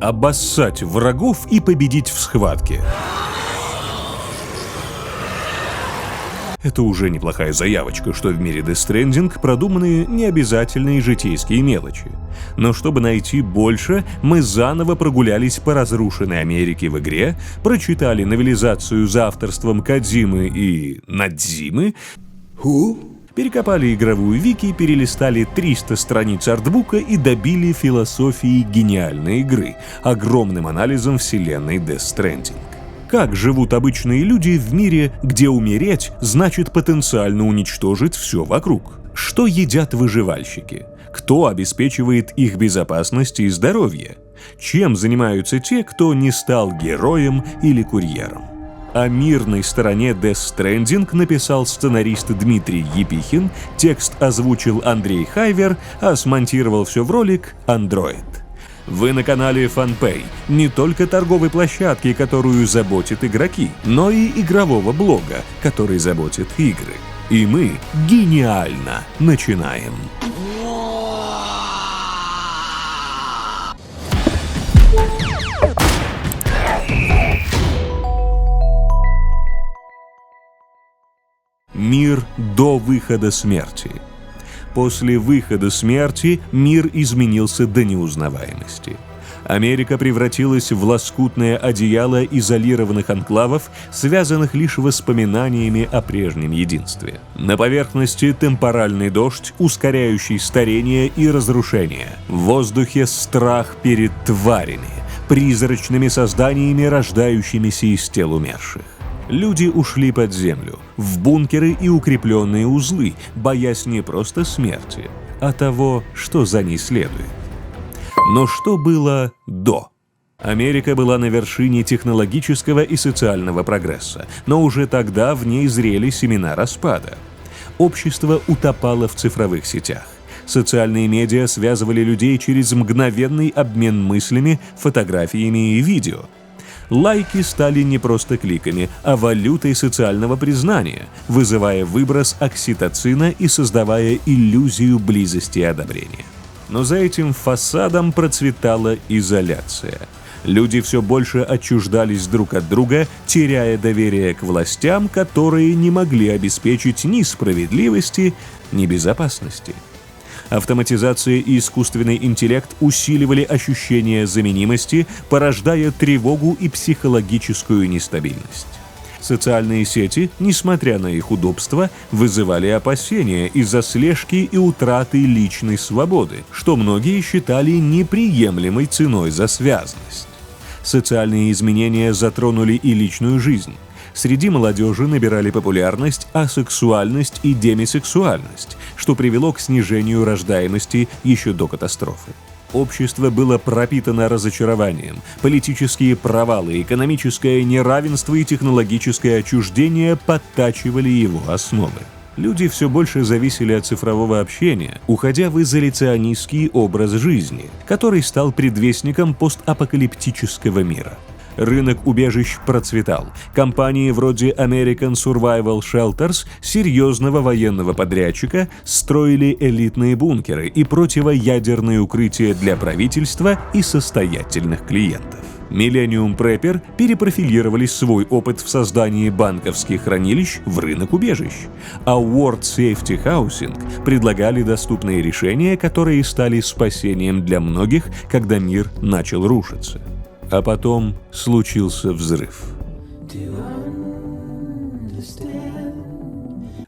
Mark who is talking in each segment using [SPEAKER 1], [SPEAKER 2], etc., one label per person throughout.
[SPEAKER 1] обоссать врагов и победить в схватке. Это уже неплохая заявочка, что в мире Death Stranding продуманы необязательные житейские мелочи. Но чтобы найти больше, мы заново прогулялись по разрушенной Америке в игре, прочитали новелизацию за авторством Кодзимы и Надзимы, перекопали игровую вики, перелистали 300 страниц артбука и добили философии гениальной игры, огромным анализом вселенной Death Stranding. Как живут обычные люди в мире, где умереть значит потенциально уничтожить все вокруг? Что едят выживальщики? Кто обеспечивает их безопасность и здоровье? Чем занимаются те, кто не стал героем или курьером? О мирной стороне Death Stranding написал сценарист Дмитрий Епихин, текст озвучил Андрей Хайвер, а смонтировал все в ролик Android. Вы на канале FunPay, не только торговой площадки, которую заботят игроки, но и игрового блога, который заботит игры. И мы гениально начинаем. Мир до выхода смерти. После выхода смерти мир изменился до неузнаваемости. Америка превратилась в лоскутное одеяло изолированных анклавов, связанных лишь воспоминаниями о прежнем единстве. На поверхности темпоральный дождь, ускоряющий старение и разрушение. В воздухе страх перед тварями, призрачными созданиями, рождающимися из тел умерших. Люди ушли под землю, в бункеры и укрепленные узлы, боясь не просто смерти, а того, что за ней следует. Но что было до? Америка была на вершине технологического и социального прогресса, но уже тогда в ней зрели семена распада. Общество утопало в цифровых сетях. Социальные медиа связывали людей через мгновенный обмен мыслями, фотографиями и видео. Лайки стали не просто кликами, а валютой социального признания, вызывая выброс окситоцина и создавая иллюзию близости и одобрения. Но за этим фасадом процветала изоляция. Люди все больше отчуждались друг от друга, теряя доверие к властям, которые не могли обеспечить ни справедливости, ни безопасности. Автоматизация и искусственный интеллект усиливали ощущение заменимости, порождая тревогу и психологическую нестабильность. Социальные сети, несмотря на их удобство, вызывали опасения из-за слежки и утраты личной свободы, что многие считали неприемлемой ценой за связанность. Социальные изменения затронули и личную жизнь. Среди молодежи набирали популярность асексуальность и демисексуальность, что привело к снижению рождаемости еще до катастрофы. Общество было пропитано разочарованием, политические провалы, экономическое неравенство и технологическое отчуждение подтачивали его основы. Люди все больше зависели от цифрового общения, уходя в изоляционистский образ жизни, который стал предвестником постапокалиптического мира. Рынок убежищ процветал. Компании вроде American Survival Shelters, серьезного военного подрядчика, строили элитные бункеры и противоядерные укрытия для правительства и состоятельных клиентов. Millennium Prepper перепрофилировали свой опыт в создании банковских хранилищ в рынок убежищ, а World Safety Housing предлагали доступные решения, которые стали спасением для многих, когда мир начал рушиться. А потом случился взрыв.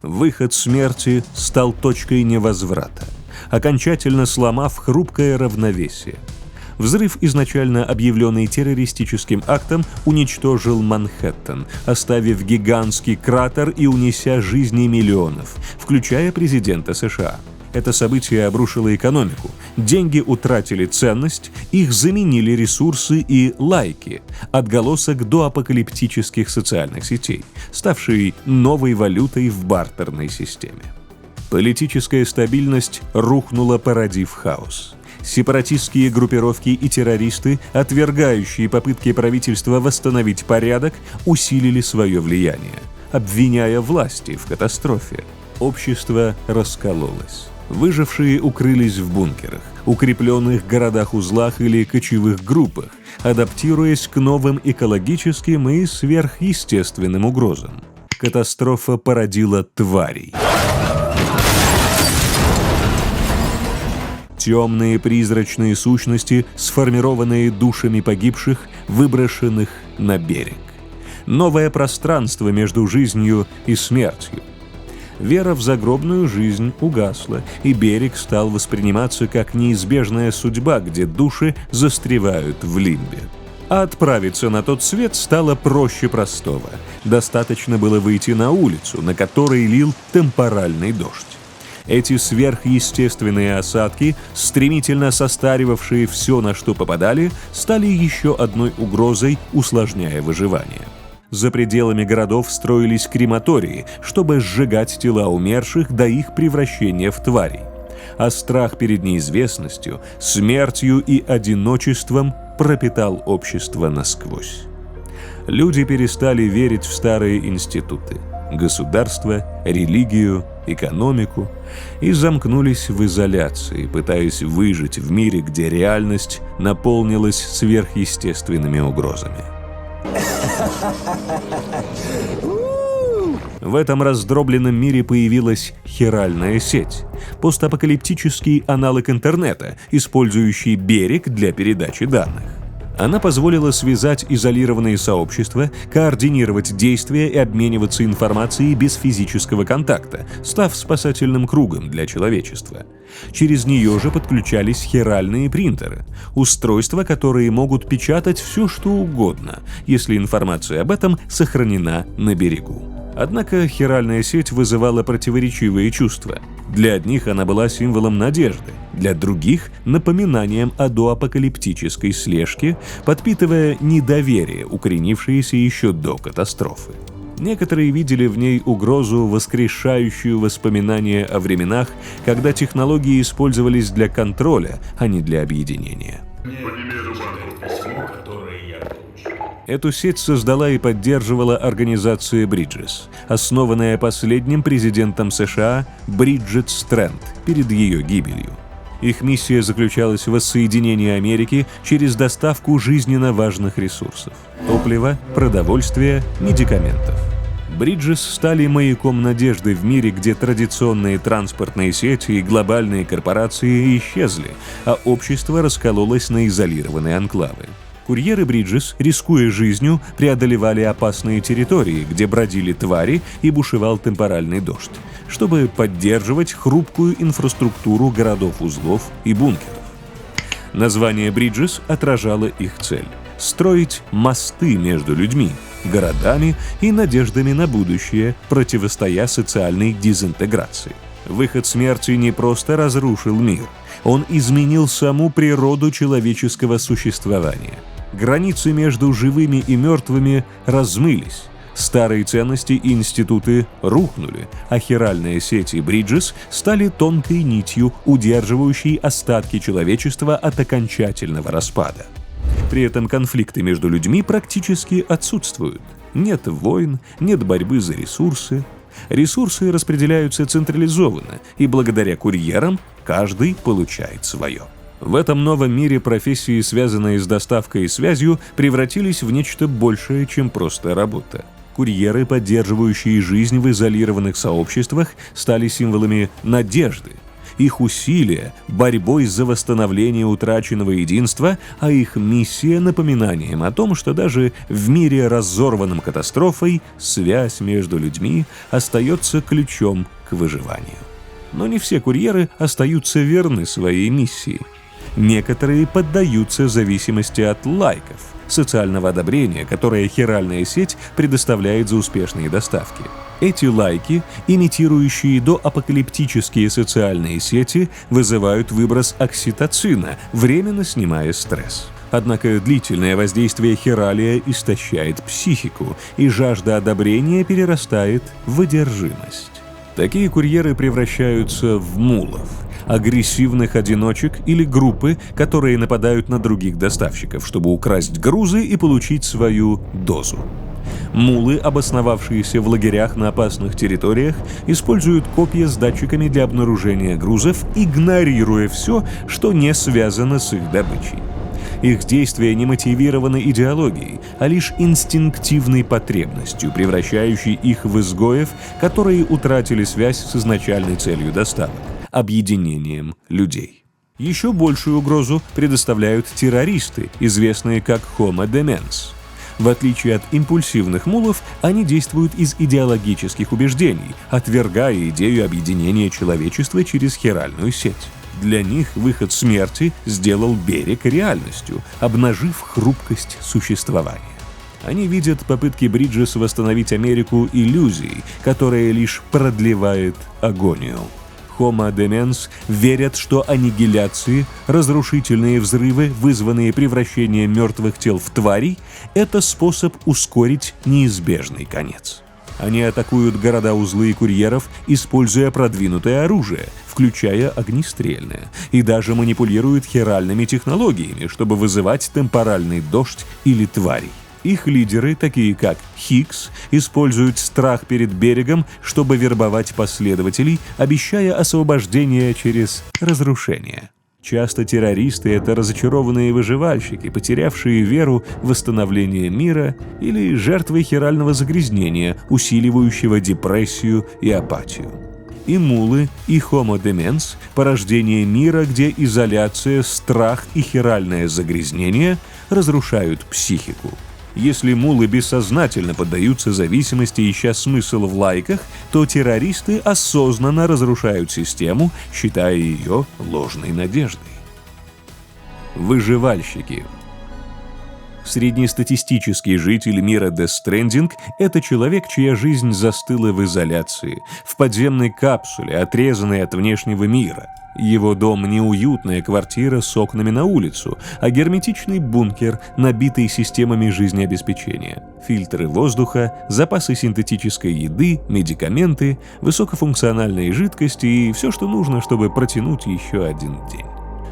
[SPEAKER 1] Выход смерти стал точкой невозврата, окончательно сломав хрупкое равновесие. Взрыв, изначально объявленный террористическим актом, уничтожил Манхэттен, оставив гигантский кратер и унеся жизни миллионов, включая президента США. Это событие обрушило экономику, деньги утратили ценность, их заменили ресурсы и лайки, отголосок доапокалиптических социальных сетей, ставшие новой валютой в бартерной системе. Политическая стабильность рухнула, породив хаос. Сепаратистские группировки и террористы, отвергающие попытки правительства восстановить порядок, усилили свое влияние, обвиняя власти в катастрофе. Общество раскололось. Выжившие укрылись в бункерах, укрепленных городах-узлах или кочевых группах, адаптируясь к новым экологическим и сверхъестественным угрозам. Катастрофа породила тварей. Темные призрачные сущности, сформированные душами погибших, выброшенных на берег. Новое пространство между жизнью и смертью. Вера в загробную жизнь угасла, и берег стал восприниматься как неизбежная судьба, где души застревают в лимбе. А отправиться на тот свет стало проще простого. Достаточно было выйти на улицу, на которой лил темпоральный дождь. Эти сверхъестественные осадки, стремительно состаривавшие все, на что попадали, стали еще одной угрозой, усложняя выживание. За пределами городов строились крематории, чтобы сжигать тела умерших до их превращения в тварей. А страх перед неизвестностью, смертью и одиночеством пропитал общество насквозь. Люди перестали верить в старые институты – государство, религию, экономику – и замкнулись в изоляции, пытаясь выжить в мире, где реальность наполнилась сверхъестественными угрозами. В этом раздробленном мире появилась хиральная сеть – постапокалиптический аналог интернета, использующий берег для передачи данных. Она позволила связать изолированные сообщества, координировать действия и обмениваться информацией без физического контакта, став спасательным кругом для человечества. Через нее же подключались хиральные принтеры – устройства, которые могут печатать все, что угодно, если информация об этом сохранена на берегу. Однако хиральная сеть вызывала противоречивые чувства. Для одних она была символом надежды, для других – напоминанием о доапокалиптической слежке, подпитывая недоверие, укоренившееся еще до катастрофы. Некоторые видели в ней угрозу, воскрешающую воспоминания о временах, когда технологии использовались для контроля, а не для объединения. Эту сеть создала и поддерживала организация Bridges, основанная последним президентом США Бриджит Стрэнд перед ее гибелью. Их миссия заключалась в воссоединении Америки через доставку жизненно важных ресурсов – топлива, продовольствия, медикаментов. Bridges стали маяком надежды в мире, где традиционные транспортные сети и глобальные корпорации исчезли, а общество раскололось на изолированные анклавы. Курьеры Bridges, рискуя жизнью, преодолевали опасные территории, где бродили твари и бушевал темпоральный дождь, чтобы поддерживать хрупкую инфраструктуру городов-узлов и бункеров. Название Bridges отражало их цель – строить мосты между людьми, городами и надеждами на будущее, противостоя социальной дезинтеграции. Выход смерти не просто разрушил мир, он изменил саму природу человеческого существования. Границы между живыми и мертвыми размылись, старые ценности и институты рухнули, а хиральные сети Bridges стали тонкой нитью, удерживающей остатки человечества от окончательного распада. При этом конфликты между людьми практически отсутствуют. Нет войн, нет борьбы за ресурсы. Ресурсы распределяются централизованно, и благодаря курьерам каждый получает свое. В этом новом мире профессии, связанные с доставкой и связью, превратились в нечто большее, чем просто работа. Курьеры, поддерживающие жизнь в изолированных сообществах, стали символами надежды. Их усилия – борьбой за восстановление утраченного единства, а их миссия – напоминанием о том, что даже в мире, разорванном катастрофой, связь между людьми остается ключом к выживанию. Но не все курьеры остаются верны своей миссии. Некоторые поддаются зависимости от лайков, социального одобрения, которое хиральная сеть предоставляет за успешные доставки. Эти лайки, имитирующие доапокалиптические социальные сети, вызывают выброс окситоцина, временно снимая стресс. Однако длительное воздействие хиралия истощает психику, и жажда одобрения перерастает в одержимость. Такие курьеры превращаются в мулов, агрессивных одиночек или группы, которые нападают на других доставщиков, чтобы украсть грузы и получить свою дозу. Мулы, обосновавшиеся в лагерях на опасных территориях, используют копья с датчиками для обнаружения грузов, игнорируя все, что не связано с их добычей. Их действия не мотивированы идеологией, а лишь инстинктивной потребностью, превращающей их в изгоев, которые утратили связь с изначальной целью доставок – объединением людей. Еще большую угрозу предоставляют террористы, известные как Homo Demens. В отличие от импульсивных мулов, они действуют из идеологических убеждений, отвергая идею объединения человечества через хиральную сеть. Для них выход смерти сделал берег реальностью, обнажив хрупкость существования. Они видят попытки Бриджес восстановить Америку иллюзией, которая лишь продлевает агонию. Homo Demens верят, что аннигиляции, разрушительные взрывы, вызванные превращением мертвых тел в тварей, это способ ускорить неизбежный конец. Они атакуют города-узлы и курьеров, используя продвинутое оружие, включая огнестрельное, и даже манипулируют хиральными технологиями, чтобы вызывать темпоральный дождь или тварей. Их лидеры, такие как Хикс, используют страх перед берегом, чтобы вербовать последователей, обещая освобождение через разрушение. Часто террористы — это разочарованные выживальщики, потерявшие веру в восстановление мира, или жертвы хирального загрязнения, усиливающего депрессию и апатию. И мулы, и Homo Demens — порождение мира, где изоляция, страх и хиральное загрязнение разрушают психику. Если мулы бессознательно поддаются зависимости, ища смысл в лайках, то террористы осознанно разрушают систему, считая ее ложной надеждой. Выживальщики. Среднестатистический житель мира Death Stranding — это человек, чья жизнь застыла в изоляции, в подземной капсуле, отрезанной от внешнего мира. Его дом — не уютная квартира с окнами на улицу, а герметичный бункер, набитый системами жизнеобеспечения. Фильтры воздуха, запасы синтетической еды, медикаменты, высокофункциональные жидкости и все, что нужно, чтобы протянуть еще один день.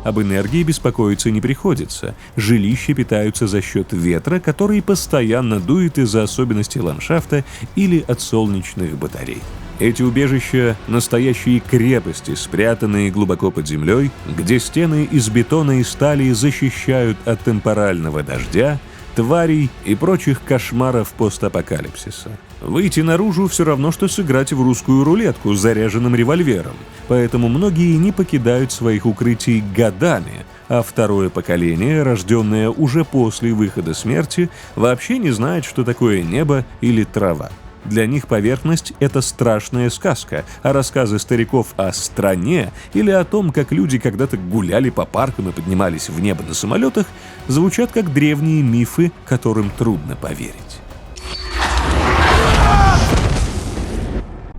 [SPEAKER 1] Об энергии беспокоиться не приходится. Жилища питаются за счет ветра, который постоянно дует из-за особенностей ландшафта или от солнечных батарей. Эти убежища — настоящие крепости, спрятанные глубоко под землей, где стены из бетона и стали защищают от темпорального дождя, тварей и прочих кошмаров постапокалипсиса. Выйти наружу все равно, что сыграть в русскую рулетку с заряженным револьвером, поэтому многие не покидают своих укрытий годами, а второе поколение, рожденное уже после выхода смерти, вообще не знает, что такое небо или трава. Для них поверхность — это страшная сказка, а рассказы стариков о стране или о том, как люди когда-то гуляли по паркам и поднимались в небо на самолетах, звучат как древние мифы, которым трудно поверить.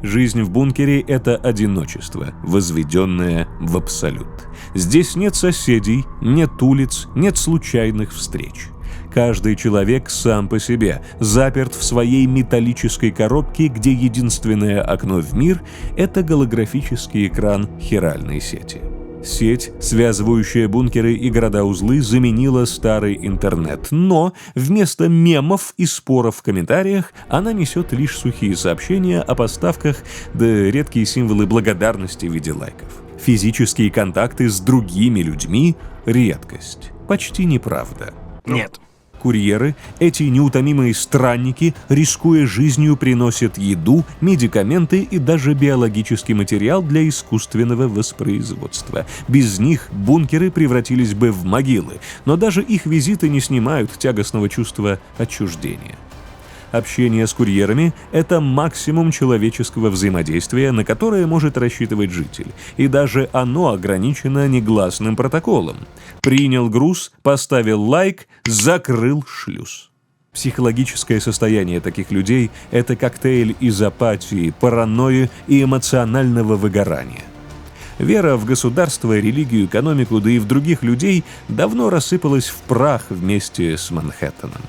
[SPEAKER 1] Жизнь в бункере — это одиночество, возведенное в абсолют. Здесь нет соседей, нет улиц, нет случайных встреч. Каждый человек сам по себе, заперт в своей металлической коробке, где единственное окно в мир — это голографический экран хиральной сети. Сеть, связывающая бункеры и города-узлы, заменила старый интернет, но вместо мемов и споров в комментариях она несет лишь сухие сообщения о поставках да редкие символы благодарности в виде лайков. Физические контакты с другими людьми — редкость, почти неправда.
[SPEAKER 2] Нет.
[SPEAKER 1] Курьеры, эти неутомимые странники, рискуя жизнью, приносят еду, медикаменты и даже биологический материал для искусственного воспроизводства. Без них бункеры превратились бы в могилы, но даже их визиты не снимают тягостного чувства отчуждения. Общение с курьерами — это максимум человеческого взаимодействия, на которое может рассчитывать житель, и даже оно ограничено негласным протоколом. Принял груз, поставил лайк, закрыл шлюз. Психологическое состояние таких людей — это коктейль из апатии, паранойи и эмоционального выгорания. Вера в государство, религию, экономику, да и в других людей давно рассыпалась в прах вместе с Манхэттеном.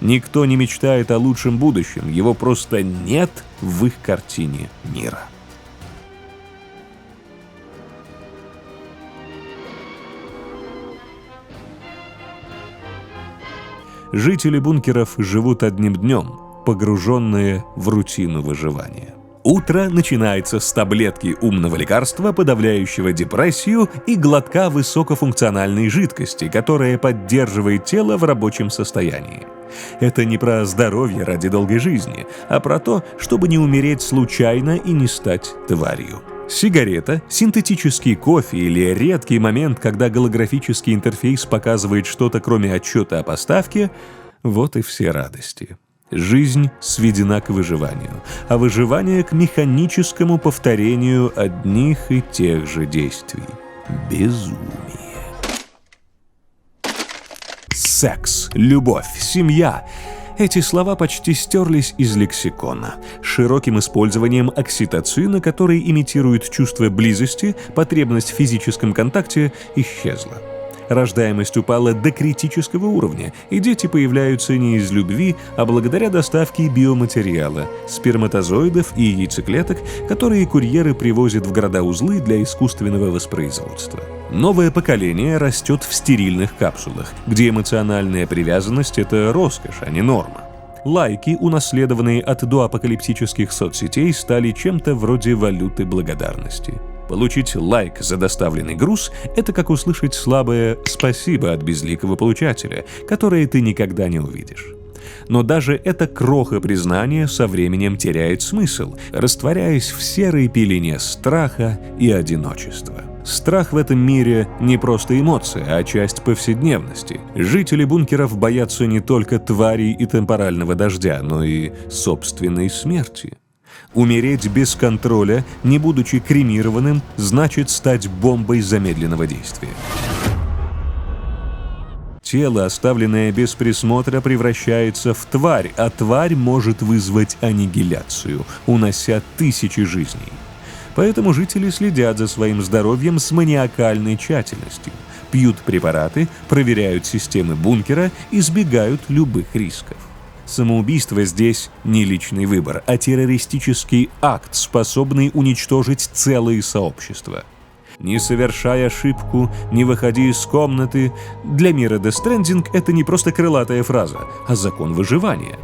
[SPEAKER 1] Никто не мечтает о лучшем будущем, его просто нет в их картине мира. Жители бункеров живут одним днем, погруженные в рутину выживания. Утро начинается с таблетки умного лекарства, подавляющего депрессию, и глотка высокофункциональной жидкости, которая поддерживает тело в рабочем состоянии. Это не про здоровье ради долгой жизни, а про то, чтобы не умереть случайно и не стать тварью. Сигарета, синтетический кофе или редкий момент, когда голографический интерфейс показывает что-то, кроме отчета о поставке – вот и все радости. Жизнь сведена к выживанию, а выживание к механическому повторению одних и тех же действий. Безумие. Секс, любовь, семья – эти слова почти стерлись из лексикона. Широким использованием окситоцина, который имитирует чувство близости, потребность в физическом контакте, исчезла. Рождаемость упала до критического уровня, и дети появляются не из любви, а благодаря доставке биоматериала, сперматозоидов и яйцеклеток, которые курьеры привозят в города-узлы для искусственного воспроизводства. Новое поколение растет в стерильных капсулах, где эмоциональная привязанность – это роскошь, а не норма. Лайки, унаследованные от доапокалиптических соцсетей, стали чем-то вроде валюты благодарности. Получить лайк за доставленный груз – это как услышать слабое «спасибо» от безликого получателя, которое ты никогда не увидишь. Но даже эта кроха признания со временем теряет смысл, растворяясь в серой пелене страха и одиночества. Страх в этом мире не просто эмоция, а часть повседневности. Жители бункеров боятся не только тварей и темпорального дождя, но и собственной смерти. Умереть без контроля, не будучи кремированным, значит стать бомбой замедленного действия. Тело, оставленное без присмотра, превращается в тварь, а тварь может вызвать аннигиляцию, унося тысячи жизней. Поэтому жители следят за своим здоровьем с маниакальной тщательностью, пьют препараты, проверяют системы бункера, избегают любых рисков. Самоубийство здесь не личный выбор, а террористический акт, способный уничтожить целые сообщества. Не совершай ошибку, не выходи из комнаты. Для мира Death Stranding это не просто крылатая фраза, а закон выживания.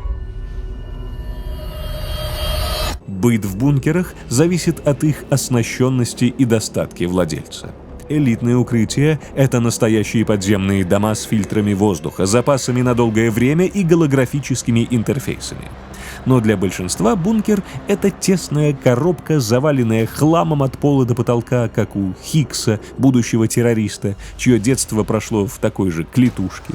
[SPEAKER 1] Быт в бункерах зависит от их оснащенности и достатки владельца. Элитные укрытия – это настоящие подземные дома с фильтрами воздуха, запасами на долгое время и голографическими интерфейсами. Но для большинства бункер – это тесная коробка, заваленная хламом от пола до потолка, как у Хиггса, будущего террориста, чье детство прошло в такой же клетушке.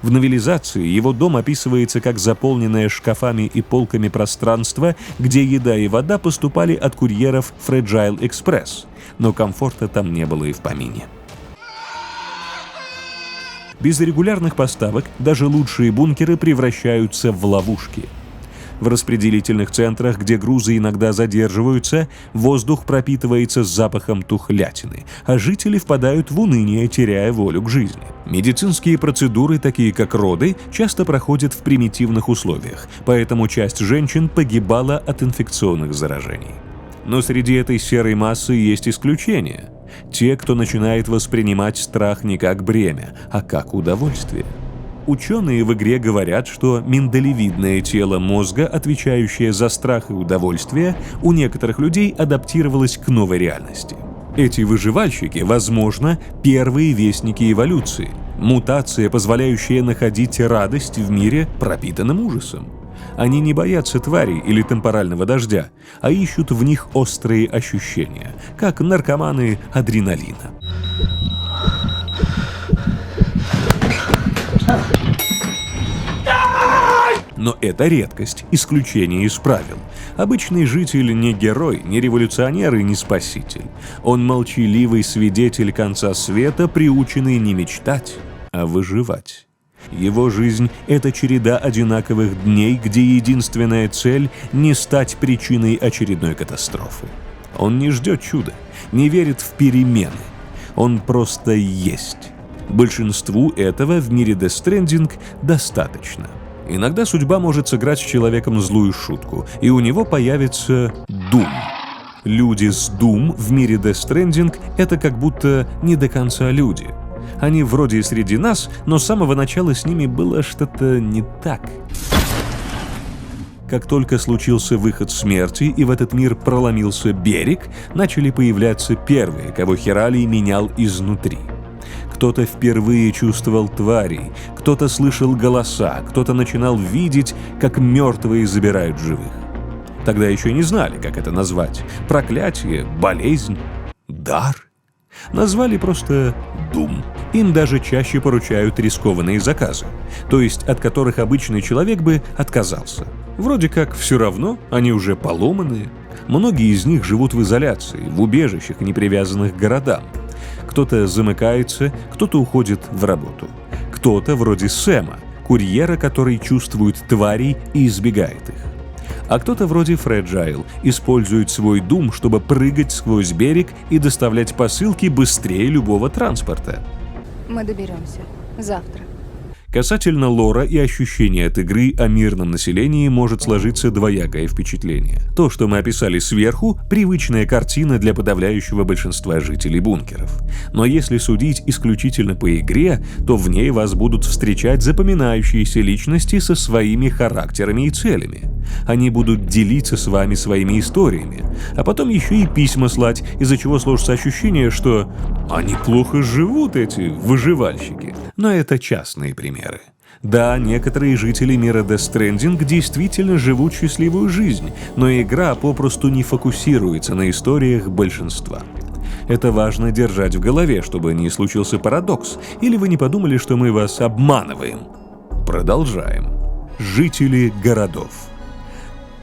[SPEAKER 1] В новелизации его дом описывается как заполненное шкафами и полками пространство, где еда и вода поступали от курьеров Fragile Express, но комфорта там не было и в помине. Без регулярных поставок даже лучшие бункеры превращаются в ловушки. В распределительных центрах, где грузы иногда задерживаются, воздух пропитывается запахом тухлятины, а жители впадают в уныние, теряя волю к жизни. Медицинские процедуры, такие как роды, часто проходят в примитивных условиях, поэтому часть женщин погибала от инфекционных заражений. Но среди этой серой массы есть исключения. Те, кто начинает воспринимать страх не как бремя, а как удовольствие. Ученые в игре говорят, что миндалевидное тело мозга, отвечающее за страх и удовольствие, у некоторых людей адаптировалось к новой реальности. Эти выживальщики, возможно, первые вестники эволюции. Мутация, позволяющая находить радость в мире, пропитанном ужасом. Они не боятся тварей или темпорального дождя, а ищут в них острые ощущения, как наркоманы адреналина. Но это редкость, исключение из правил. Обычный житель не герой, не революционер и не спаситель. Он молчаливый свидетель конца света, приученный не мечтать, а выживать. Его жизнь – это череда одинаковых дней, где единственная цель – не стать причиной очередной катастрофы. Он не ждет чуда, не верит в перемены. Он просто есть. Большинству этого в мире Death Stranding достаточно. Иногда судьба может сыграть с человеком злую шутку, и у него появится Doom. Люди с Doom в мире Death Stranding – это как будто не до конца люди. Они вроде и среди нас, но с самого начала с ними было что-то не так. как только случился выход смерти и в этот мир проломился берег, начали появляться первые, кого Хиралий менял изнутри. Кто-то впервые чувствовал тварей, кто-то слышал голоса, кто-то начинал видеть, как мертвые забирают живых. Тогда еще не знали, как это назвать. Проклятие, болезнь, дар. Назвали просто «Дум». Им даже чаще поручают рискованные заказы, то есть от которых обычный человек бы отказался. Вроде как все равно, они уже поломанные. Многие из них живут в изоляции, в убежищах, не привязанных к городам. Кто-то замыкается, кто-то уходит в работу. Кто-то вроде Сэма, курьера, который чувствует тварей и избегает их. А кто-то вроде Фрэджайл использует свой Дум, чтобы прыгать сквозь берег и доставлять посылки быстрее любого транспорта.
[SPEAKER 2] Мы доберемся. Завтра.
[SPEAKER 1] Касательно лора и ощущения от игры о мирном населении может сложиться двоякое впечатление. То, что мы описали сверху, привычная картина для подавляющего большинства жителей бункеров. Но если судить исключительно по игре, то в ней вас будут встречать запоминающиеся личности со своими характерами и целями. Они будут делиться с вами своими историями, а потом еще и письма слать, из-за чего сложится ощущение, что они плохо живут, эти выживальщики. Но это частные примеры. Да, некоторые жители мира Death Stranding действительно живут счастливую жизнь, но игра попросту не фокусируется на историях большинства. Это важно держать в голове, чтобы не случился парадокс, или вы не подумали, что мы вас обманываем. Продолжаем. Жители городов.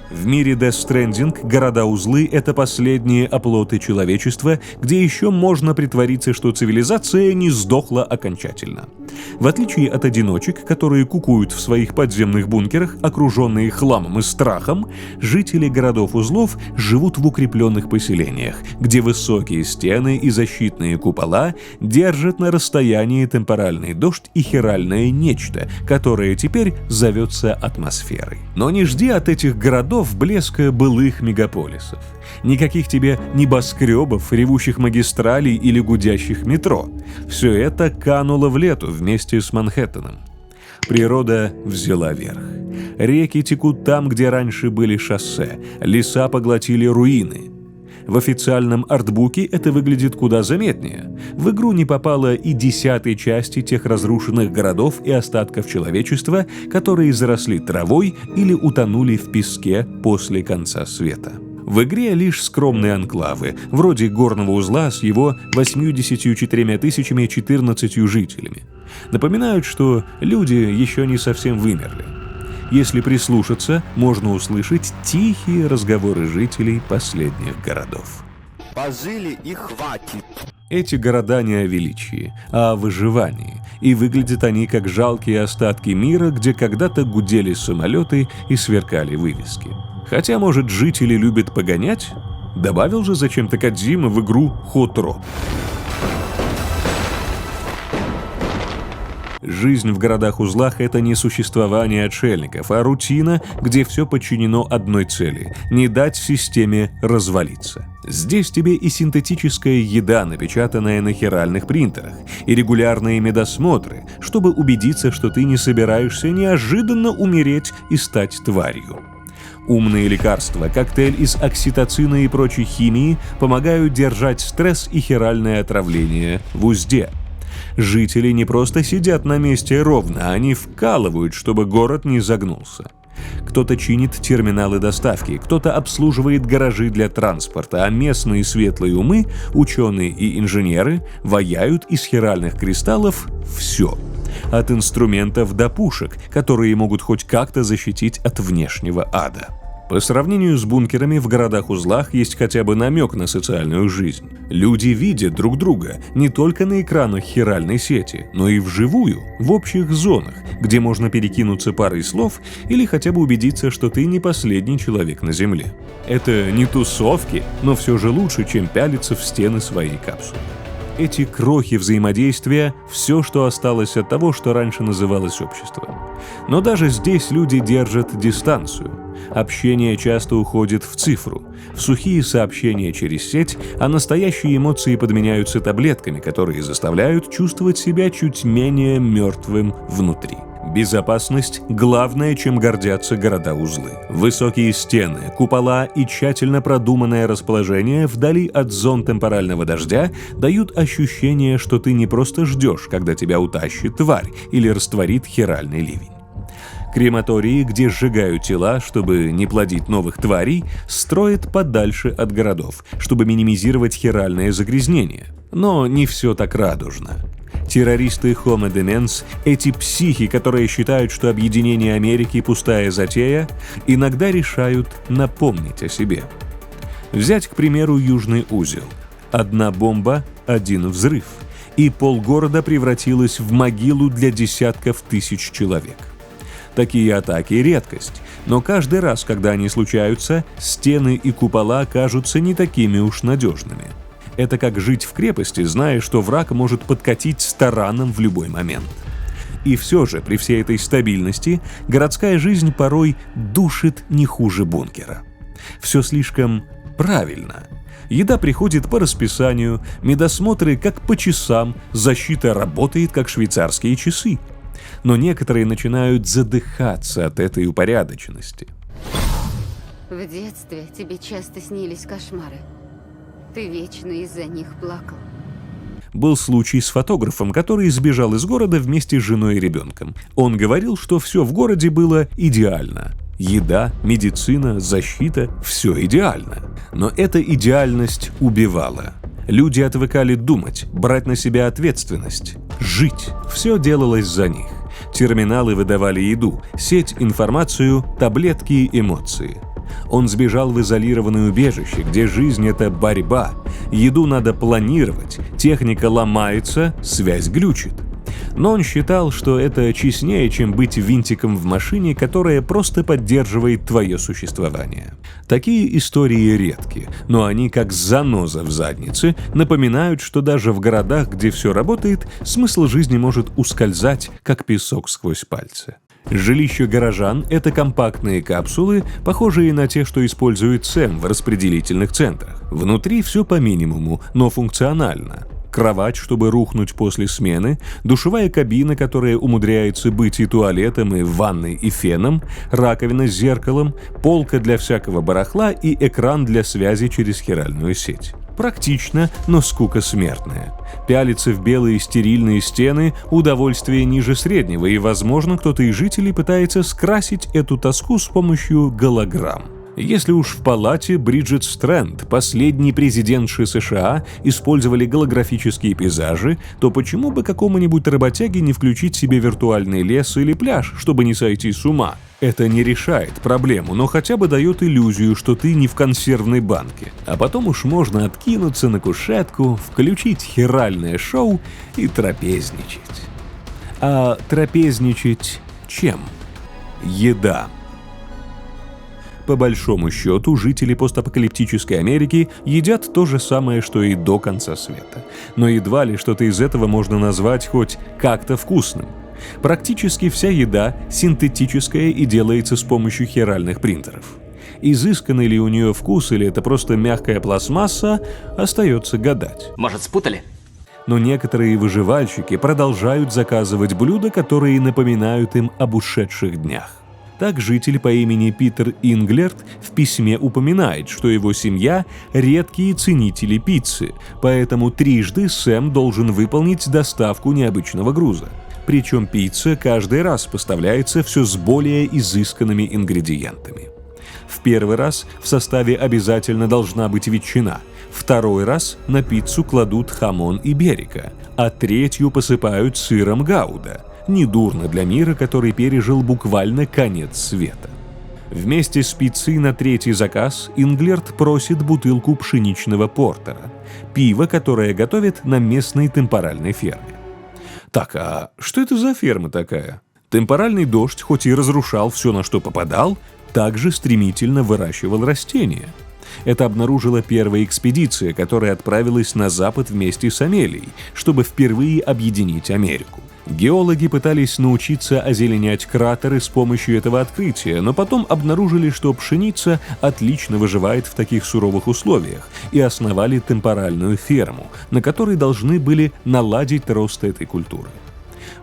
[SPEAKER 1] В мире Death Stranding города-узлы — это последние оплоты человечества, где еще можно притвориться, что цивилизация не сдохла окончательно. В отличие от одиночек, которые кукуют в своих подземных бункерах, окруженные хламом и страхом, жители городов-узлов живут в укрепленных поселениях, где высокие стены и защитные купола держат на расстоянии темпоральный дождь и хиральное нечто, которое теперь зовется атмосферой. Но не жди от этих городов блеска былых мегаполисов. Никаких тебе небоскребов, ревущих магистралей или гудящих метро. Все это кануло в лету вместе с Манхэттеном. Природа взяла верх. Реки текут там, где раньше были шоссе, леса поглотили руины. В официальном артбуке это выглядит куда заметнее. В игру не попало и 10-й части тех разрушенных городов и остатков человечества, которые заросли травой или утонули в песке после конца света. В игре лишь скромные анклавы, вроде горного узла с его 84 014 жителями. Напоминают, что люди еще не совсем вымерли. Если прислушаться, можно услышать тихие разговоры жителей последних городов.
[SPEAKER 3] Пожили и хватит.
[SPEAKER 1] Эти города не о величии, а о выживании, и выглядят они как жалкие остатки мира, где когда-то гудели самолеты и сверкали вывески. Хотя, может, жители любят погонять? Добавил же зачем-то Кодзима в игру Hot Rod. Жизнь в городах-узлах — это не существование отшельников, а рутина, где все подчинено одной цели — не дать системе развалиться. Здесь тебе и синтетическая еда, напечатанная на хиральных принтерах, и регулярные медосмотры, чтобы убедиться, что ты не собираешься неожиданно умереть и стать тварью. Умные лекарства, коктейль из окситоцина и прочей химии помогают держать стресс и хиральное отравление в узде. Жители не просто сидят на месте ровно, они вкалывают, чтобы город не загнулся. Кто-то чинит терминалы доставки, кто-то обслуживает гаражи для транспорта, а местные светлые умы, ученые и инженеры, ваяют из хиральных кристаллов все. От инструментов до пушек, которые могут хоть как-то защитить от внешнего ада. По сравнению с бункерами в городах-узлах есть хотя бы намек на социальную жизнь. Люди видят друг друга не только на экранах хиральной сети, но и вживую, в общих зонах, где можно перекинуться парой слов или хотя бы убедиться, что ты не последний человек на Земле. Это не тусовки, но все же лучше, чем пялиться в стены своей капсулы. Эти крохи взаимодействия – все, что осталось от того, что раньше называлось обществом. Но даже здесь люди держат дистанцию. Общение часто уходит в цифру, в сухие сообщения через сеть, а настоящие эмоции подменяются таблетками, которые заставляют чувствовать себя чуть менее мертвым внутри. Безопасность – главное, чем гордятся города-узлы. Высокие стены, купола и тщательно продуманное расположение вдали от зон темпорального дождя дают ощущение, что ты не просто ждешь, когда тебя утащит тварь или растворит хиральный ливень. Крематории, где сжигают тела, чтобы не плодить новых тварей, строят подальше от городов, чтобы минимизировать хиральное загрязнение. Но не все так радужно. Террористы Homo Demens, эти психи, которые считают, что объединение Америки – пустая затея, иногда решают напомнить о себе. Взять, к примеру, Южный узел. Одна бомба – один взрыв. И полгорода превратилось в могилу для десятков тысяч человек. Такие атаки – редкость, но каждый раз, когда они случаются, стены и купола кажутся не такими уж надежными. Это как жить в крепости, зная, что враг может подкатить с тараном в любой момент. И все же, при всей этой стабильности, городская жизнь порой душит не хуже бункера. Все слишком правильно. Еда приходит по расписанию, медосмотры как по часам, защита работает как швейцарские часы. Но некоторые начинают задыхаться от этой упорядоченности.
[SPEAKER 4] В детстве тебе часто снились кошмары. Ты вечно из-за них плакал.
[SPEAKER 1] Был случай с фотографом, который сбежал из города вместе с женой и ребенком. Он говорил, что все в городе было идеально. Еда, медицина, защита – все идеально. Но эта идеальность убивала. Люди отвыкали думать, брать на себя ответственность, жить. Все делалось за них. Терминалы выдавали еду, сеть – информацию, таблетки – эмоции. Он сбежал в изолированное убежище, где жизнь – это борьба. Еду надо планировать, техника ломается, связь глючит. Но он считал, что это честнее, чем быть винтиком в машине, которая просто поддерживает твое существование. Такие истории редки, но они, как заноза в заднице, напоминают, что даже в городах, где все работает, смысл жизни может ускользать, как песок сквозь пальцы. Жилища горожан – это компактные капсулы, похожие на те, что использует Сэм в распределительных центрах. Внутри все по минимуму, но функционально. Кровать, чтобы рухнуть после смены, душевая кабина, которая умудряется быть и туалетом, и ванной, и феном, раковина с зеркалом, полка для всякого барахла и экран для связи через хиральную сеть. Практично, но скука смертная. Пялиться в белые стерильные стены – удовольствие ниже среднего, и, возможно, кто-то из жителей пытается скрасить эту тоску с помощью голограмм. Если уж в палате Бриджит Стрэнд, последней президентши США, использовали голографические пейзажи, то почему бы какому-нибудь работяге не включить себе виртуальный лес или пляж, чтобы не сойти с ума? Это не решает проблему, но хотя бы дает иллюзию, что ты не в консервной банке. А потом уж можно откинуться на кушетку, включить хиральное шоу и трапезничать. А трапезничать чем? Еда. По большому счету, жители постапокалиптической Америки едят то же самое, что и до конца света. Но едва ли что-то из этого можно назвать хоть как-то вкусным. Практически вся еда синтетическая и делается с помощью хиральных принтеров. Изысканный ли у нее вкус или это просто мягкая пластмасса, остается гадать.
[SPEAKER 5] Может, спутали?
[SPEAKER 1] Но некоторые выживальщики продолжают заказывать блюда, которые напоминают им об ушедших днях. Так житель по имени Питер Инглерт в письме упоминает, что его семья – редкие ценители пиццы, поэтому трижды Сэм должен выполнить доставку необычного груза. Причем пицца каждый раз поставляется все с более изысканными ингредиентами. В первый раз в составе обязательно должна быть ветчина, второй раз на пиццу кладут хамон и берика, а третью посыпают сыром гауда. Недурно для мира, который пережил буквально конец света. Вместе с пиццей на третий заказ Инглерт просит бутылку пшеничного портера, пиво, которое готовят на местной темпоральной ферме. Так, а что это за ферма такая? Темпоральный дождь, хоть и разрушал все, на что попадал, также стремительно выращивал растения. Это обнаружила первая экспедиция, которая отправилась на запад вместе с Амелией, чтобы впервые объединить Америку. Геологи пытались научиться озеленять кратеры с помощью этого открытия, но потом обнаружили, что пшеница отлично выживает в таких суровых условиях, и основали темпоральную ферму, на которой должны были наладить рост этой культуры.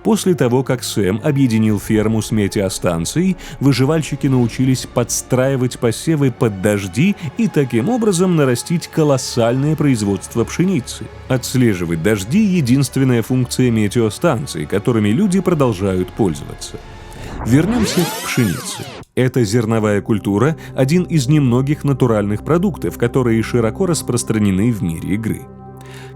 [SPEAKER 1] После того, как Сэм объединил ферму с метеостанцией, выживальщики научились подстраивать посевы под дожди и таким образом нарастить колоссальное производство пшеницы. Отслеживать дожди – единственная функция метеостанций, которыми люди продолжают пользоваться. Вернемся к пшенице. Эта зерновая культура – один из немногих натуральных продуктов, которые широко распространены в мире игры.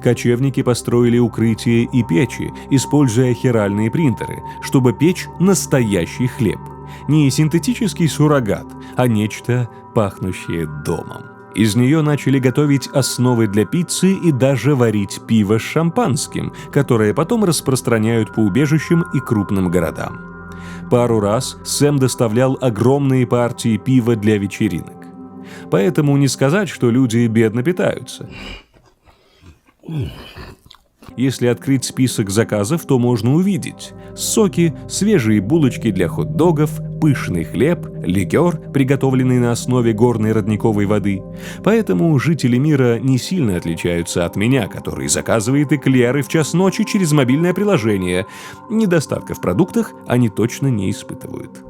[SPEAKER 1] Кочевники построили укрытия и печи, используя хиральные принтеры, чтобы печь настоящий хлеб. Не синтетический суррогат, а нечто, пахнущее домом. Из нее начали готовить основы для пиццы и даже варить пиво с шампанским, которое потом распространяют по убежищам и крупным городам. Пару раз Сэм доставлял огромные партии пива для вечеринок. Поэтому не сказать, что люди бедно питаются. Если открыть список заказов, то можно увидеть соки, свежие булочки для хот-догов, пышный хлеб, ликер, приготовленный на основе горной родниковой воды. Поэтому жители мира не сильно отличаются от меня, который заказывает эклеры в час ночи через мобильное приложение. Недостатка в продуктах они точно не испытывают.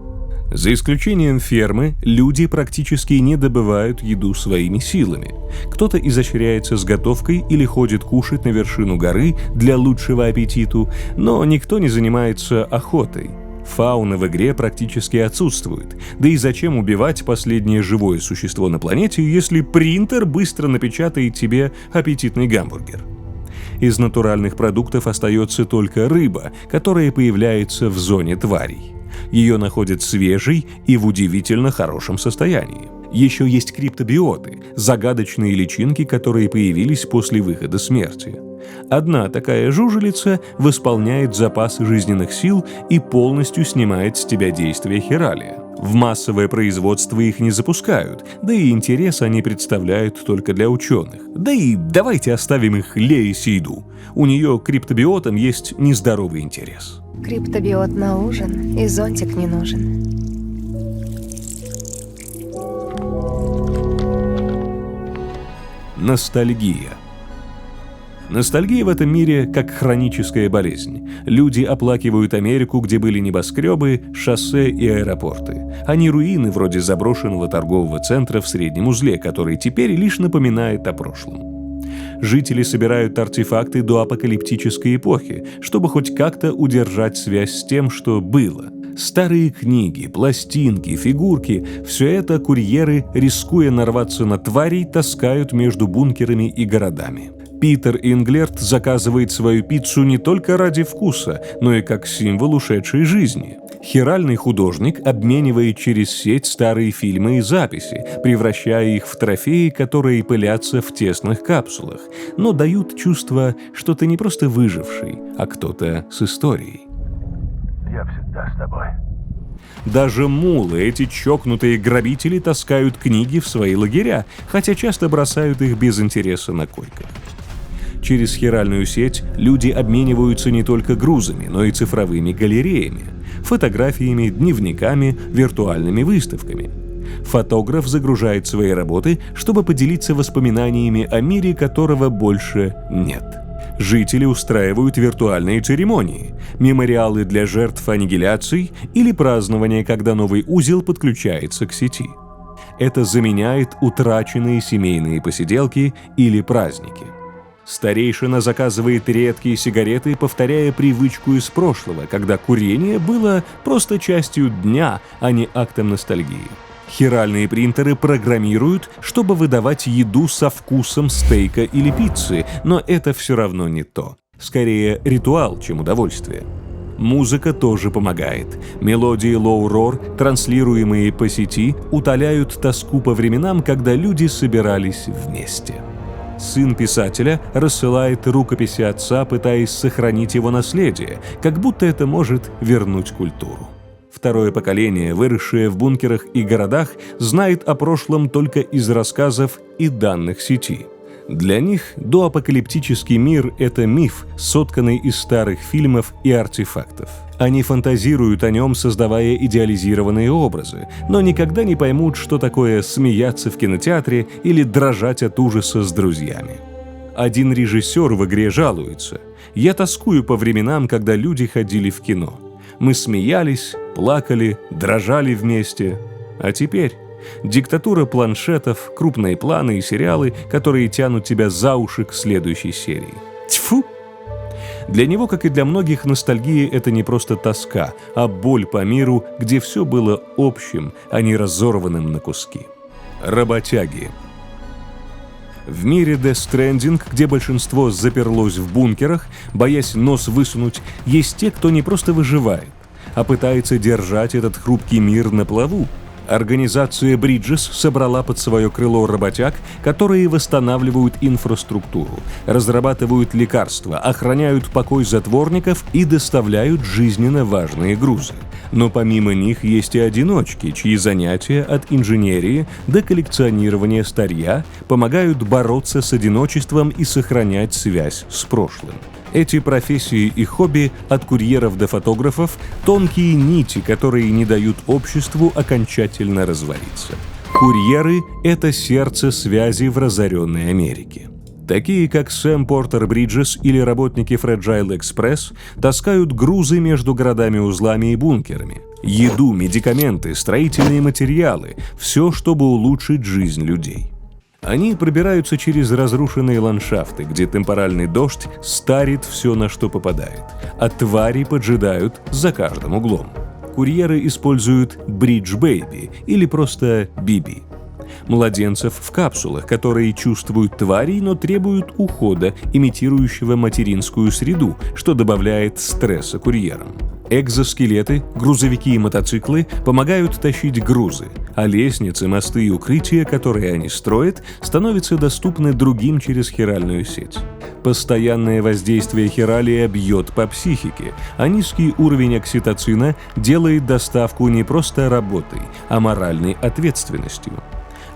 [SPEAKER 1] За исключением фермы, люди практически не добывают еду своими силами. Кто-то изощряется с готовкой или ходит кушать на вершину горы для лучшего аппетиту, но никто не занимается охотой. Фауна в игре практически отсутствует. Да и зачем убивать последнее живое существо на планете, если принтер быстро напечатает тебе аппетитный гамбургер? Из натуральных продуктов остается только рыба, которая появляется в зоне тварей. Ее находят свежей и в удивительно хорошем состоянии. Еще есть криптобиоты – загадочные личинки, которые появились после выхода смерти. Одна такая жужелица восполняет запасы жизненных сил и полностью снимает с тебя действие хиралия. В массовое производство их не запускают, да и интерес они представляют только для ученых. Да и давайте оставим их Лее Сейду. У нее к криптобиотам есть нездоровый интерес.
[SPEAKER 2] Криптобиот на ужин, и зонтик не нужен.
[SPEAKER 1] Ностальгия. Ностальгия в этом мире как хроническая болезнь. Люди оплакивают Америку, где были небоскребы, шоссе и аэропорты, а не руины вроде заброшенного торгового центра в среднем узле, который теперь лишь напоминает о прошлом. Жители собирают артефакты до апокалиптической эпохи, чтобы хоть как-то удержать связь с тем, что было. Старые книги, пластинки, фигурки – все это курьеры, рискуя нарваться на тварей, таскают между бункерами и городами. Питер Инглерт заказывает свою пиццу не только ради вкуса, но и как символ ушедшей жизни. Хиральный художник обменивает через сеть старые фильмы и записи, превращая их в трофеи, которые пылятся в тесных капсулах, но дают чувство, что ты не просто выживший, а кто-то с историей.
[SPEAKER 5] Я всегда с тобой.
[SPEAKER 1] Даже мулы, эти чокнутые грабители, таскают книги в свои лагеря, хотя часто бросают их без интереса на койках. Через хиральную сеть люди обмениваются не только грузами, но и цифровыми галереями, фотографиями, дневниками, виртуальными выставками. Фотограф загружает свои работы, чтобы поделиться воспоминаниями о мире, которого больше нет. Жители устраивают виртуальные церемонии, мемориалы для жертв аннигиляций или празднования, когда новый узел подключается к сети. Это заменяет утраченные семейные посиделки или праздники. Старейшина заказывает редкие сигареты, повторяя привычку из прошлого, когда курение было просто частью дня, а не актом ностальгии. Хиральные принтеры программируют, чтобы выдавать еду со вкусом стейка или пиццы, но это все равно не то. Скорее, ритуал, чем удовольствие. Музыка тоже помогает. Мелодии Low-Roar, транслируемые по сети, утоляют тоску по временам, когда люди собирались вместе. Сын писателя рассылает рукописи отца, пытаясь сохранить его наследие, как будто это может вернуть культуру. Второе поколение, выросшее в бункерах и городах, знает о прошлом только из рассказов и данных сети. Для них доапокалиптический мир – это миф, сотканный из старых фильмов и артефактов. Они фантазируют о нем, создавая идеализированные образы, но никогда не поймут, что такое смеяться в кинотеатре или дрожать от ужаса с друзьями. Один режиссер в игре жалуется: «Я тоскую по временам, когда люди ходили в кино. Мы смеялись, плакали, дрожали вместе. А теперь диктатура планшетов, крупные планы и сериалы, которые тянут тебя за уши к следующей серии. Тьфу!» Для него, как и для многих, ностальгия — это не просто тоска, а боль по миру, где все было общим, а не разорванным на куски. Работяги. В мире Death Stranding, где большинство заперлось в бункерах, боясь нос высунуть, есть те, кто не просто выживает, а пытается держать этот хрупкий мир на плаву. Организация Bridges собрала под свое крыло работяг, которые восстанавливают инфраструктуру, разрабатывают лекарства, охраняют покой затворников и доставляют жизненно важные грузы. Но помимо них есть и одиночки, чьи занятия от инженерии до коллекционирования старья помогают бороться с одиночеством и сохранять связь с прошлым. Эти профессии и хобби, от курьеров до фотографов, тонкие нити, которые не дают обществу окончательно развалиться. Курьеры — это сердце связи в разоренной Америке. Такие, как Сэм Портер Бриджес или работники Fragile Express, таскают грузы между городами-узлами и бункерами. Еду, медикаменты, строительные материалы — все, чтобы улучшить жизнь людей. Они пробираются через разрушенные ландшафты, где темпоральный дождь старит все, на что попадает, а твари поджидают за каждым углом. Курьеры используют Bridge Baby или просто BB. Младенцев в капсулах, которые чувствуют тварей, но требуют ухода, имитирующего материнскую среду, что добавляет стресса курьерам. Экзоскелеты, грузовики и мотоциклы помогают тащить грузы, а лестницы, мосты и укрытия, которые они строят, становятся доступны другим через хиральную сеть. Постоянное воздействие хиралия бьет по психике, а низкий уровень окситоцина делает доставку не просто работой, а моральной ответственностью.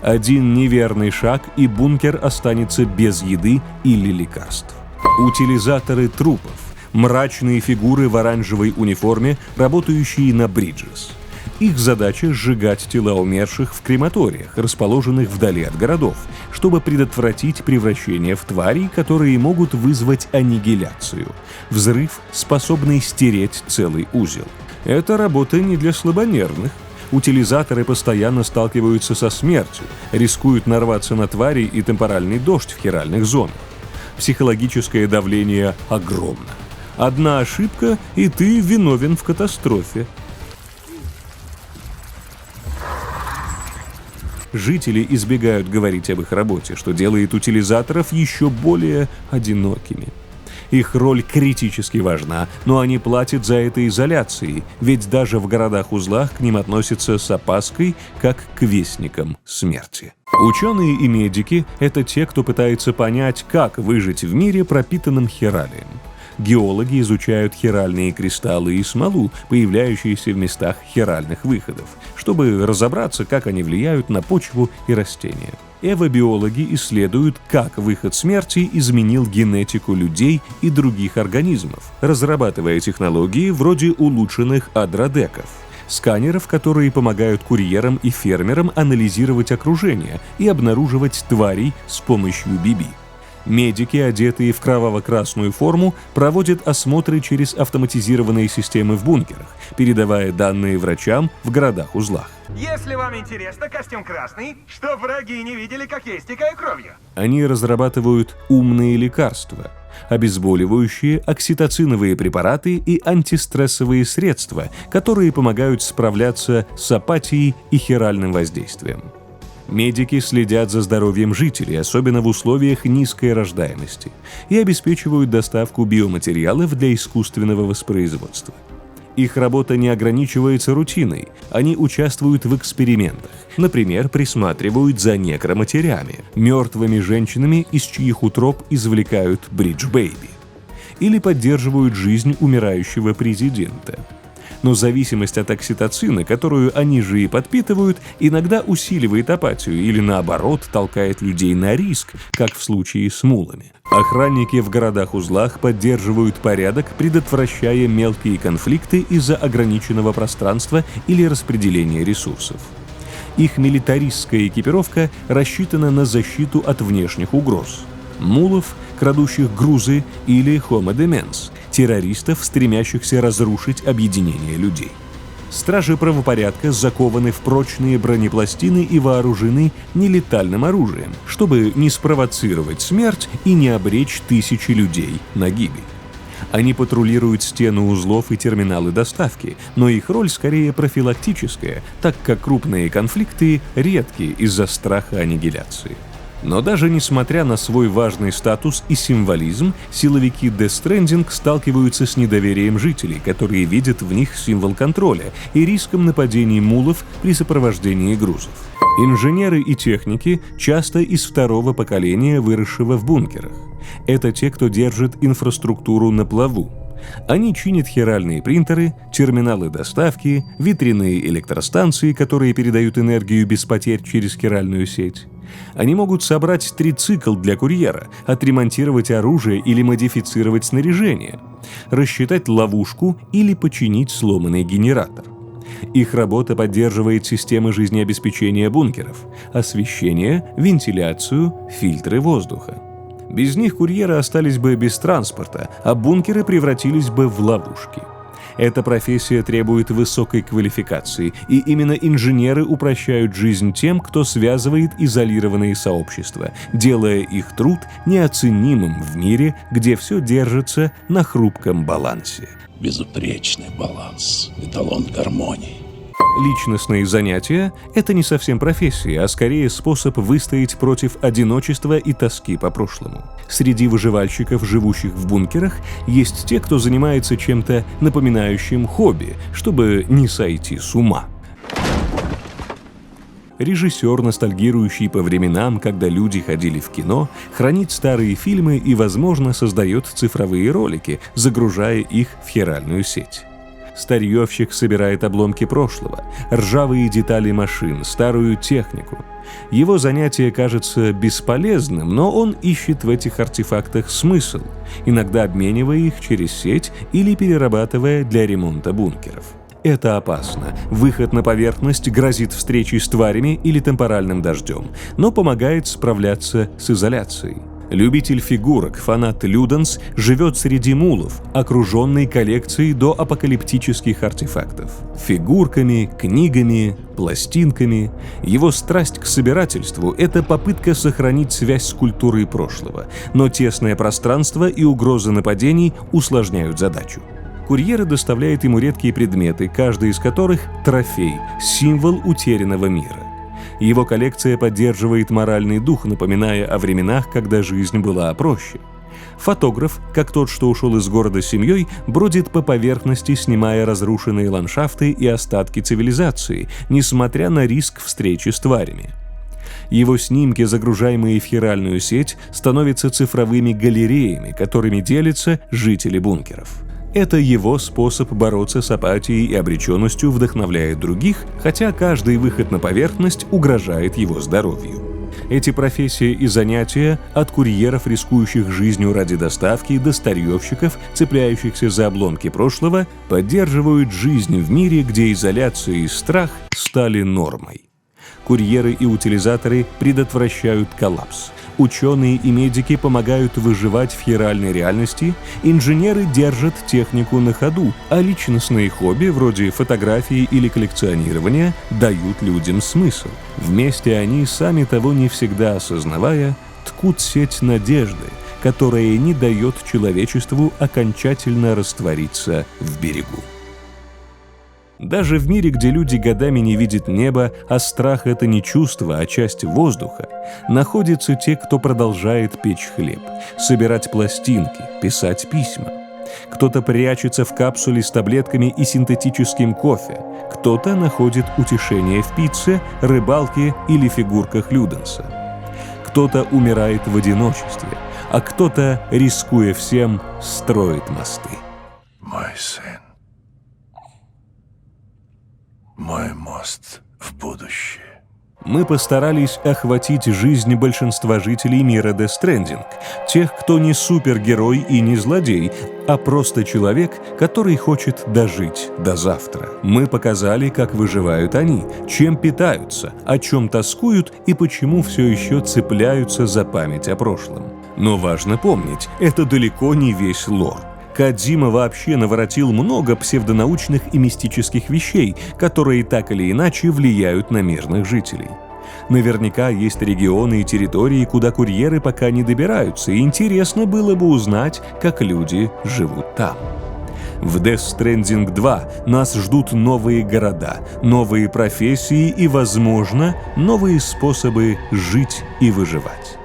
[SPEAKER 1] Один неверный шаг, и бункер останется без еды или лекарств. Утилизаторы трупов. Мрачные фигуры в оранжевой униформе, работающие на Bridges. Их задача — сжигать тела умерших в крематориях, расположенных вдали от городов, чтобы предотвратить превращение в тварей, которые могут вызвать аннигиляцию. Взрыв, способный стереть целый узел. Это работа не для слабонервных. Утилизаторы постоянно сталкиваются со смертью, рискуют нарваться на тварей и темпоральный дождь в хиральных зонах. Психологическое давление огромно. Одна ошибка, и ты виновен в катастрофе. Жители избегают говорить об их работе, что делает утилизаторов еще более одинокими. Их роль критически важна, но они платят за это изоляцией, ведь даже в городах-узлах к ним относятся с опаской, как к вестникам смерти. Ученые и медики — это те, кто пытается понять, как выжить в мире, пропитанном хиралием. Геологи изучают хиральные кристаллы и смолу, появляющиеся в местах хиральных выходов, чтобы разобраться, как они влияют на почву и растения. Эвобиологи исследуют, как выход смерти изменил генетику людей и других организмов, разрабатывая технологии вроде улучшенных адродеков, сканеров, которые помогают курьерам и фермерам анализировать окружение и обнаруживать тварей с помощью BB. Медики, одетые в кроваво-красную форму, проводят осмотры через автоматизированные системы в бункерах, передавая данные врачам в городах-узлах.
[SPEAKER 6] Если вам интересно, костюм красный, чтоб враги не видели, как я истекаю кровью.
[SPEAKER 1] Они разрабатывают умные лекарства, обезболивающие, окситоциновые препараты и антистрессовые средства, которые помогают справляться с апатией и хиральным воздействием. Медики следят за здоровьем жителей, особенно в условиях низкой рождаемости, и обеспечивают доставку биоматериалов для искусственного воспроизводства. Их работа не ограничивается рутиной, они участвуют в экспериментах, например, присматривают за некроматерями, мертвыми женщинами, из чьих утроб извлекают Bridge Baby, или поддерживают жизнь умирающего президента. Но зависимость от окситоцина, которую они же и подпитывают, иногда усиливает апатию или, наоборот, толкает людей на риск, как в случае с мулами. Охранники в городах-узлах поддерживают порядок, предотвращая мелкие конфликты из-за ограниченного пространства или распределения ресурсов. Их милитаристская экипировка рассчитана на защиту от внешних угроз. мулов, крадущих грузы, или homo demens, террористов, стремящихся разрушить объединение людей. Стражи правопорядка закованы в прочные бронепластины и вооружены нелетальным оружием, чтобы не спровоцировать смерть и не обречь тысячи людей на гибель. Они патрулируют стены узлов и терминалы доставки, но их роль скорее профилактическая, так как крупные конфликты редки из-за страха аннигиляции. Но даже несмотря на свой важный статус и символизм, силовики Death Stranding сталкиваются с недоверием жителей, которые видят в них символ контроля, и риском нападений мулов при сопровождении грузов. Инженеры и техники часто из второго поколения, выросшего в бункерах. Это те, кто держит инфраструктуру на плаву. Они чинят хиральные принтеры, терминалы доставки, ветряные электростанции, которые передают энергию без потерь через хиральную сеть. Они могут собрать трицикл для курьера, отремонтировать оружие или модифицировать снаряжение, рассчитать ловушку или починить сломанный генератор. Их работа поддерживает системы жизнеобеспечения бункеров, освещение, вентиляцию, фильтры воздуха. Без них курьеры остались бы без транспорта, а бункеры превратились бы в ловушки. Эта профессия требует высокой квалификации, и именно инженеры упрощают жизнь тем, кто связывает изолированные сообщества, делая их труд неоценимым в мире, где все держится на хрупком балансе.
[SPEAKER 7] Безупречный баланс, эталон гармонии.
[SPEAKER 1] Личностные занятия – это не совсем профессия, а скорее способ выстоять против одиночества и тоски по прошлому. Среди выживальщиков, живущих в бункерах, есть те, кто занимается чем-то напоминающим хобби, чтобы не сойти с ума. Режиссер, ностальгирующий по временам, когда люди ходили в кино, хранит старые фильмы и, возможно, создает цифровые ролики, загружая их в хиральную сеть. Старьевщик собирает обломки прошлого, ржавые детали машин, старую технику. Его занятие кажется бесполезным, но он ищет в этих артефактах смысл, иногда обменивая их через сеть или перерабатывая для ремонта бункеров. Это опасно. Выход на поверхность грозит встречей с тварями или темпоральным дождем, но помогает справляться с изоляцией. Любитель фигурок, фанат Люденс, живет среди мулов, окруженный коллекцией доапокалиптических артефактов. Фигурками, книгами, пластинками. Его страсть к собирательству – это попытка сохранить связь с культурой прошлого, но тесное пространство и угрозы нападений усложняют задачу. Курьеры доставляют ему редкие предметы, каждый из которых – трофей, символ утерянного мира. Его коллекция поддерживает моральный дух, напоминая о временах, когда жизнь была проще. Фотограф, как тот, что ушел из города с семьей, бродит по поверхности, снимая разрушенные ландшафты и остатки цивилизации, несмотря на риск встречи с тварями. Его снимки, загружаемые в хиральную сеть, становятся цифровыми галереями, которыми делятся жители бункеров. Это его способ бороться с апатией и обреченностью вдохновляет других, хотя каждый выход на поверхность угрожает его здоровью. Эти профессии и занятия, от курьеров, рискующих жизнью ради доставки, до старьевщиков, цепляющихся за обломки прошлого, поддерживают жизнь в мире, где изоляция и страх стали нормой. Курьеры и утилизаторы предотвращают коллапс. Ученые и медики помогают выживать в хиральной реальности, инженеры держат технику на ходу, а личностные хобби, вроде фотографии или коллекционирования, дают людям смысл. Вместе они, сами того не всегда осознавая, ткут сеть надежды, которая не дает человечеству окончательно раствориться в берегу. Даже в мире, где люди годами не видят неба, а страх — это не чувство, а часть воздуха, находятся те, кто продолжает печь хлеб, собирать пластинки, писать письма. Кто-то прячется в капсуле с таблетками и синтетическим кофе, кто-то находит утешение в пицце, рыбалке или фигурках Люденса. Кто-то умирает в одиночестве, а кто-то, рискуя всем, строит мосты.
[SPEAKER 5] Мой сын. Мой мост в будущее.
[SPEAKER 1] Мы постарались охватить жизнь большинства жителей мира Death Stranding, тех, кто не супергерой и не злодей, а просто человек, который хочет дожить до завтра. Мы показали, как выживают они, чем питаются, о чем тоскуют и почему все еще цепляются за память о прошлом. Но важно помнить, это далеко не весь лор. Кодзима вообще наворотил много псевдонаучных и мистических вещей, которые так или иначе влияют на мирных жителей. Наверняка есть регионы и территории, куда курьеры пока не добираются, и интересно было бы узнать, как люди живут там. В Death Stranding 2 нас ждут новые города, новые профессии и, возможно, новые способы жить и выживать.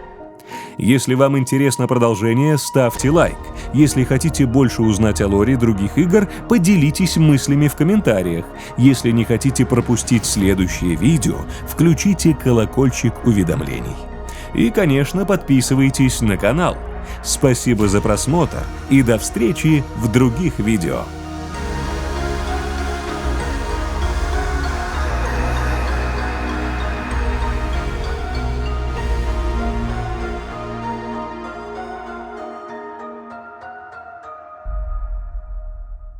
[SPEAKER 1] Если вам интересно продолжение, ставьте лайк. Если хотите больше узнать о лоре других игр, поделитесь мыслями в комментариях. Если не хотите пропустить следующее видео, включите колокольчик уведомлений. И, конечно, подписывайтесь на канал. Спасибо за просмотр и до встречи в других видео.